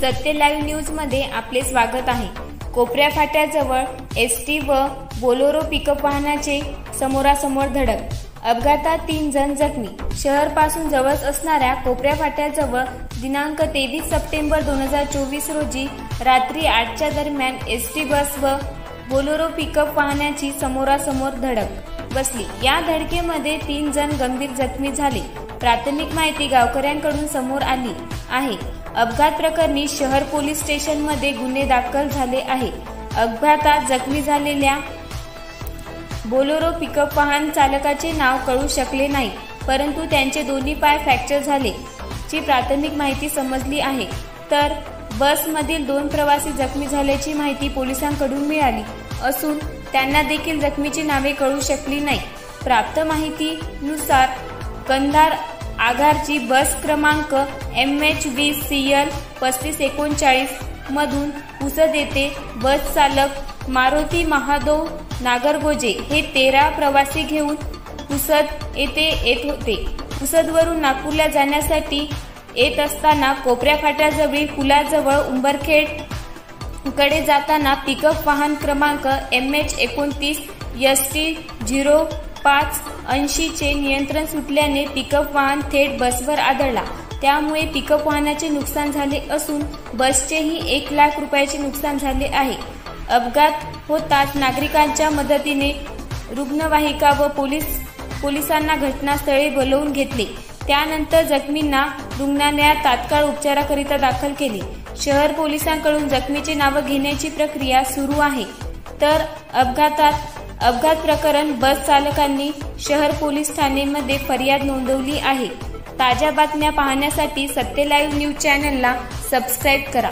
सत्य live news मध्ये आपले स्वागत आहे। कोपऱ्या फाट्याजवळ एसटी व बोलेरो पिकअप वाहनाचे समोरासमोर धडक, अपघातात 3 जण जखमी। शहर पासून जवळच असणाऱ्या कोपऱ्या फाट्याजवळ दिनांक 23 सप्टेंबर 2024 रोजी रात्री 8च्या दरम्यान एसटी बस व बोलेरो पिकअप वाहनाची समोरासमोर धडक बसली। या धडकेमध्ये 3 जण गंभीर जखमी झाले। प्राथमिक माहिती गावकऱ्यांकडून समोर आली आहे। अपघात प्रकरणी शहर पोलीस स्टेशन मध्ये गुन्हे दाखल झाले आहे। अपघातात जखमी झालेल्या बोलेरो पिकअप वाहन चालकाचे नाव कळू शकले नाही, परंतु त्यांचे दोन्ही पाय फ्रॅक्चर झाले ची प्राथमिक माहिती समजली आहे। तर बसमधील 2 प्रवासी जखमी झाल्याची माहिती पोलिसांकडून मिळाली असून त्यांना देखील जखमीची नावे कळू शकली नाही। प्राप्त माहितीनुसार कंधार आगारची बस क्रमांक MH20CL 3539 मधून पुसद येथे बस चालक मारुती महादेव नागरगोजे हे 13 प्रवासी घेऊन पुसद येथे येत होते। पुसदवरून नागपूरला जाण्यासाठी येत असताना कोपऱ्या फाट्याजवळील पुलाजवळ उंबरखेड कडे जाताना पिकअप वाहन क्रमांक MH29 ST 0580 चे नियंत्रण सुटल्याने पिकअप वाहन थेट बसवर आदळला। त्यामुळे पिकअप वाहनाचे नुकसान झाले असून बसचेही 1 लाख रुपयाचे नुकसान झाले आहे। अपघात होताच नागरिकांच्या मदतीने रुग्णवाहिका व पोलिसांना घटनास्थळी बोलावून घेतले। त्यानंतर जखमींना रुग्णालयात तात्काळ उपचाराकरिता दाखल केले। शहर पोलिसांकडून जखमीचे नाव घेण्याची प्रक्रिया सुरू आहे। तर अपघात प्रकरण बस चालकांनी शहर पोलीस ठाण्यामध्ये फरियाद नोंदवली आहे। ताज्या बातम्या पाहण्यासाठी सत्य लाईव्ह न्यूज चॅनलला सबस्क्राईब करा।